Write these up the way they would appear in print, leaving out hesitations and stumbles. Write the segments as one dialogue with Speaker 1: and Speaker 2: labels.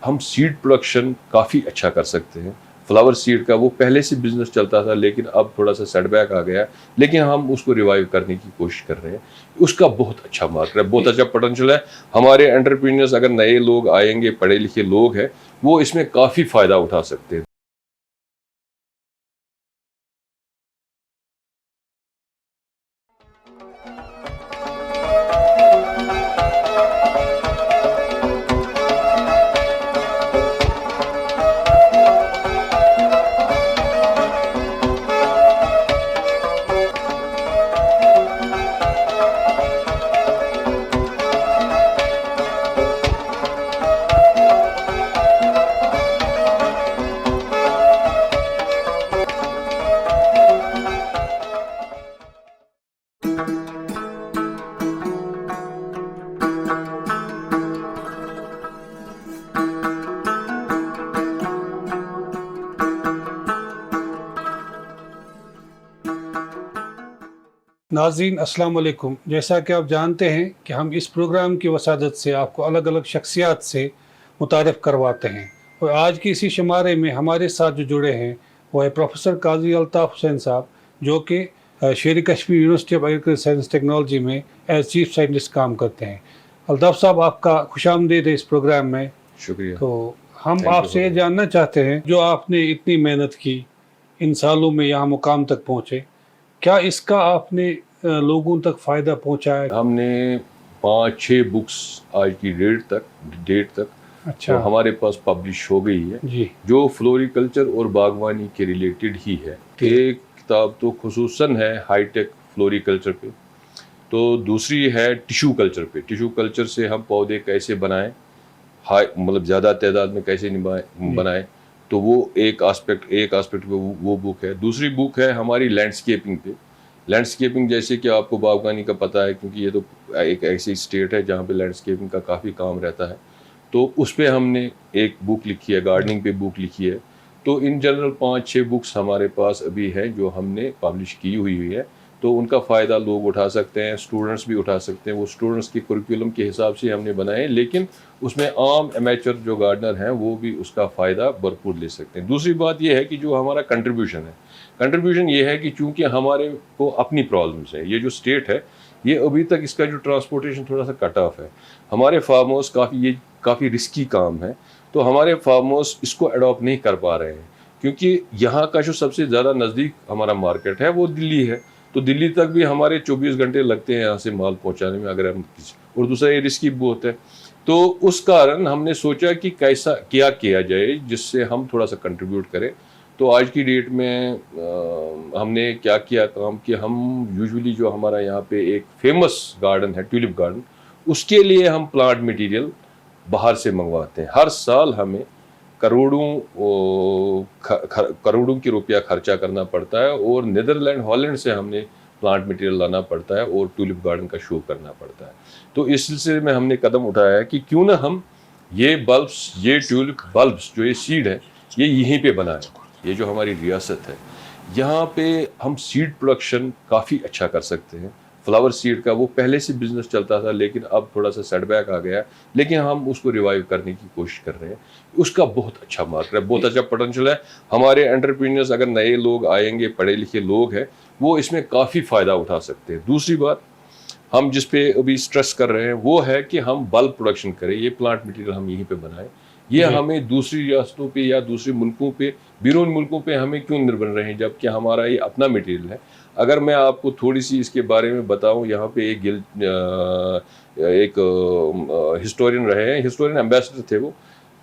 Speaker 1: ہم sad production کافی اچھا کر سکتے ہیں. فلاور سیڈ کا وہ پہلے سے بزنس چلتا تھا لیکن اب تھوڑا سا سیٹ بیک آ گیا, لیکن ہم اس کو ریوائیو کرنے کی کوشش کر رہے ہیں. اس کا بہت اچھا مارکیٹ ہے, بہت اچھا پوٹینشیل ہے. ہمارے انٹرپرینرز اگر نئے لوگ آئیں گے, پڑھے لکھے لوگ ہیں, وہ اس میں کافی فائدہ اٹھا سکتے ہیں.
Speaker 2: ناظرین السلام علیکم. جیسا کہ آپ جانتے ہیں کہ ہم اس پروگرام کی وسادت سے آپ کو الگ الگ شخصیات سے متعارف کرواتے ہیں, اور آج کی اسی شمارے میں ہمارے ساتھ جو جڑے ہیں وہ ہے پروفیسر قاضی الطاف حسین صاحب, جو کہ شیر Kashmir university of agriculture science technology میں ایز چیف سائنٹسٹ کام کرتے ہیں. الطاف صاحب, آپ کا خوش آمدید ہے اس پروگرام میں.
Speaker 1: شکریہ.
Speaker 2: تو ہم آپ سے یہ جاننا چاہتے ہیں, جو آپ نے اتنی محنت کی, ان سالوں میں یہاں مقام تک پہنچے, کیا اس کا آپ نے لوگوں تک فائدہ پہنچایا؟
Speaker 1: ہم نے 5-6 بکس آج کی ڈیٹ تک
Speaker 2: اچھا,
Speaker 1: ہمارے پاس پبلش ہو گئی ہے,
Speaker 2: جی,
Speaker 1: جو فلوریکلچر اور باغبانی کے ریلیٹڈ ہی ہے. ایک کتاب تو خصوصاً ہے ہائی ٹیک فلوریکلچر پہ, تو دوسری ہے ٹیشو کلچر پہ. ٹیشو کلچر سے ہم پودے کیسے بنائیں, مطلب زیادہ تعداد میں کیسے بنائیں, تو وہ ایک آسپیکٹ پہ وہ بک ہے. دوسری بک ہے ہماری لینڈسکیپنگ پہ. لینڈسکیپنگ جیسے کہ آپ کو باغبانی کا پتہ ہے, کیونکہ یہ تو ایک ایسی اسٹیٹ ہے جہاں پہ لینڈسکیپنگ کا کافی کام رہتا ہے, تو اس پہ ہم نے ایک بک لکھی ہے, گارڈننگ پہ بک لکھی ہے. تو ان جنرل 5-6 بکس ہمارے پاس ابھی ہیں جو ہم نے پبلش کی ہوئی ہے, تو ان کا فائدہ لوگ اٹھا سکتے ہیں, اسٹوڈنٹس بھی اٹھا سکتے ہیں. وہ اسٹوڈنٹس کے کریکولم کے حساب سے ہم نے بنائے ہیں, لیکن اس میں عام امیچر جو گارڈنر ہیں وہ بھی اس کا فائدہ بھرپور لے سکتے ہیں. دوسری بات یہ ہے کہ جو ہمارا کنٹریبیوشن یہ ہے کہ چونکہ ہمارے کو اپنی پرابلمس ہیں, یہ جو اسٹیٹ ہے یہ ابھی تک اس کا جو ٹرانسپورٹیشن تھوڑا سا کٹ آف ہے. ہمارے فارم ہاؤس کافی رسکی کام ہے, تو ہمارے فارم ہاؤس اس کو اڈاپٹ نہیں کر پا رہے ہیں, کیونکہ یہاں کا جو سب سے زیادہ نزدیک ہمارا مارکیٹ ہے وہ دلی ہے. تو دلی تک بھی ہمارے 24 گھنٹے لگتے ہیں یہاں سے مال پہنچانے میں, اگر ہم اور دوسرا یہ رسکی بہت ہے. تو اس کارن ہم نے سوچا کہ کیسا کیا جائے جس سے ہم تھوڑا سا کنٹریبیوٹ کریں. تو آج کی ڈیٹ میں ہم نے کیا کام کہ ہم یوزولی جو ہمارا یہاں پہ ایک فیمس گارڈن ہے ٹیولپ گارڈن, اس کے لیے ہم پلانٹ مٹیریل باہر سے منگواتے ہیں. ہر سال ہمیں کروڑوں کی روپیہ خرچہ کرنا پڑتا ہے, اور نیدرلینڈ ہالینڈ سے ہم نے پلانٹ مٹیریل لانا پڑتا ہے اور ٹیولپ گارڈن کا شو کرنا پڑتا ہے. تو اس سلسلے میں ہم نے قدم اٹھایا ہے کہ کیوں نہ ہم یہ ٹیولپ بلبس جو یہ سیڈ ہے یہ یہیں پہ بنائیں. یہ جو ہماری ریاست ہے یہاں پہ ہم سیڈ پروڈکشن کافی اچھا کر سکتے ہیں. فلاور سیڈ کا وہ پہلے سے بزنس چلتا تھا لیکن اب تھوڑا سا سیٹ بیک آ گیا, لیکن ہم اس کو ریوائیو کرنے کی کوشش کر رہے ہیں. اس کا بہت اچھا مارکیٹ ہے, بہت اچھا پوٹینشیل ہے. ہمارے انٹرپرینرز اگر نئے لوگ آئیں گے, پڑھے لکھے لوگ ہیں, وہ اس میں کافی فائدہ اٹھا سکتے ہیں. دوسری بات ہم جس پہ ابھی اسٹریس کر رہے ہیں وہ ہے کہ ہم بلک پروڈکشن کریں, یہ پلانٹ مٹیریل ہم یہیں پہ بنائیں. یہ ہمیں دوسری ریاستوں پہ یا دوسرے ملکوں پہ, بیرون ملکوں پہ ہمیں کیوں نربھر رہے ہیں جبکہ ہمارا یہ اپنا مٹیریل ہے. اگر میں آپ کو تھوڑی سی اس کے بارے میں بتاؤں, یہاں پہ ایک ہسٹورین رہے ہیں, ہسٹورین ایمبیسڈر تھے وہ,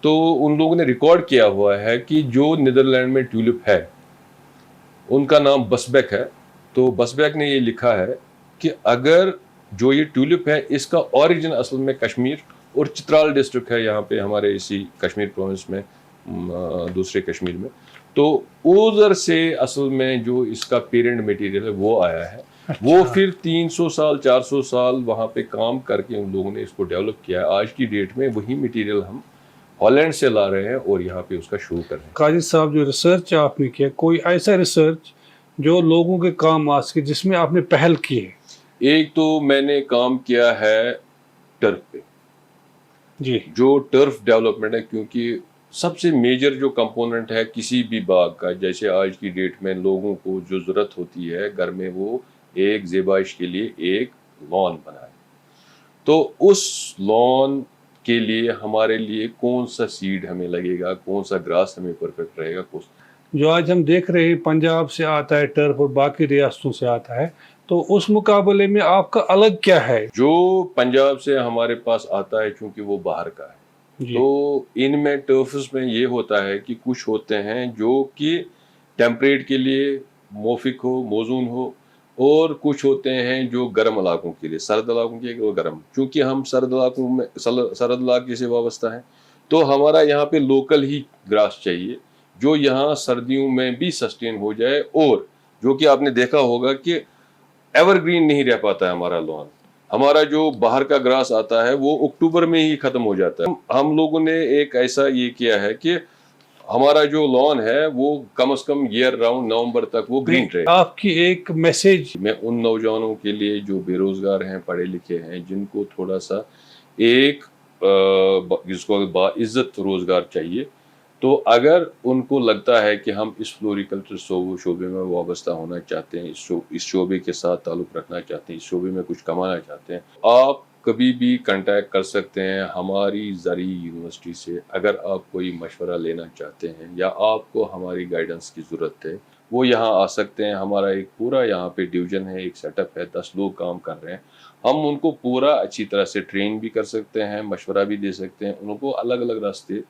Speaker 1: تو ان لوگوں نے ریکارڈ کیا ہوا ہے کہ جو نیدرلینڈ میں ٹیولپ ہے ان کا نام بسبیک ہے. تو بسبیک نے یہ لکھا ہے کہ اگر جو یہ ٹیولپ ہے اس کا اوریجن اصل میں کشمیر اور چترال ڈسٹرکٹ ہے, یہاں پہ ہمارے اسی کشمیر پروونس میں, دوسرے کشمیر میں, تو ادھر سے اصل میں جو اس کا پیرنٹ مٹیریل ہے وہ آیا ہے. وہ پھر 300 سال 400 سال وہاں پہ کام کر کے ان لوگوں نے اس کو ڈیولپ کیا ہے. آج کی ڈیٹ میں وہی مٹیریل ہم ہالینڈ سے لا رہے ہیں اور یہاں پہ اس کا شو کر رہے ہیں.
Speaker 2: قاضی صاحب, جو ریسرچ آپ نے کیا, کوئی ایسا ریسرچ جو لوگوں کے کام آ سکے جس میں آپ نے پہل کی ہے؟
Speaker 1: ایک تو میں نے کام کیا ہے ٹرف پہ.
Speaker 2: جی
Speaker 1: جو ٹرف ڈیولپمنٹ ہے، کیونکہ سب سے میجر جو کمپوننٹ ہے کسی بھی باغ کا، جیسے آج کی ڈیٹ میں لوگوں کو جو ضرورت ہوتی ہے گھر میں، وہ ایک زیبائش کے لیے ایک لان بنائے. تو اس لان کے لیے ہمارے لیے کون سا سیڈ ہمیں لگے گا، کون سا گراس ہمیں پرفیکٹ رہے گا.
Speaker 2: جو آج ہم دیکھ رہے ہیں پنجاب سے آتا ہے ٹرف اور باقی ریاستوں سے آتا ہے، تو اس مقابلے میں آپ کا الگ کیا ہے؟
Speaker 1: جو پنجاب سے ہمارے پاس آتا ہے چونکہ وہ باہر کا ہے،
Speaker 2: جی
Speaker 1: تو ان میں ٹرفز میں یہ ہوتا ہے کہ کچھ ہوتے ہیں جو کہ ٹیمپریٹ کے لیے موافق ہو، موزون ہو، اور کچھ ہوتے ہیں جو گرم علاقوں کے لیے، سرد علاقوں کے لیے وہ گرم. چونکہ ہم سرد علاقوں میں سرد علاقے سے وابستہ ہیں، تو ہمارا یہاں پہ لوکل ہی گراس چاہیے جو یہاں سردیوں میں بھی سسٹین ہو جائے، اور جو کہ آپ نے دیکھا ہوگا کہ ایور گرین نہیں رہ پاتا ہے ہمارا لان. ہمارا جو باہر کا گراس آتا ہے وہ اکتوبر میں ہی ختم ہو جاتا ہے. ہم لوگوں نے ایک ایسا یہ کیا ہے کہ ہمارا جو لان ہے وہ کم از کم ایئر راؤنڈ نومبر تک وہ گرین رہے.
Speaker 2: آپ کی ایک میسج
Speaker 1: میں ان نوجوانوں کے لیے جو بے روزگار ہیں، پڑھے لکھے ہیں، جن کو تھوڑا سا ایک جس کو باعزت روزگار چاہیے، تو اگر ان کو لگتا ہے کہ ہم اس فلوریکلچر شعبے میں وابستہ ہونا چاہتے ہیں، اس شعبے کے ساتھ تعلق رکھنا چاہتے ہیں، اس شعبے میں کچھ کمانا چاہتے ہیں، آپ کبھی بھی کنٹیکٹ کر سکتے ہیں ہماری زرعی یونیورسٹی سے. اگر آپ کوئی مشورہ لینا چاہتے ہیں یا آپ کو ہماری گائیڈنس کی ضرورت ہے، وہ یہاں آ سکتے ہیں. ہمارا ایک پورا یہاں پہ ڈویژن ہے، ایک سیٹ اپ ہے، 10 لوگ کام کر رہے ہیں. ہم ان کو پورا اچھی طرح سے ٹرین بھی کر سکتے ہیں، مشورہ بھی دے سکتے ہیں، ان کو الگ الگ راستے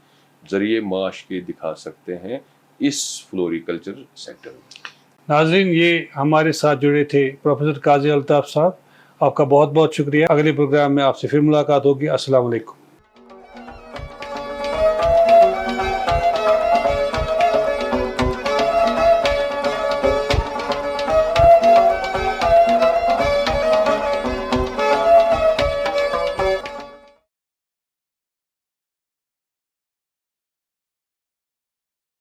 Speaker 1: ذریعے معاش کے دکھا سکتے ہیں اس فلوریکلچر سیکٹر میں.
Speaker 2: ناظرین، یہ ہمارے ساتھ جڑے تھے پروفیسر قاضی الطاف صاحب. آپ کا بہت بہت شکریہ. اگلے پروگرام میں آپ سے پھر ملاقات ہوگی. السلام علیکم.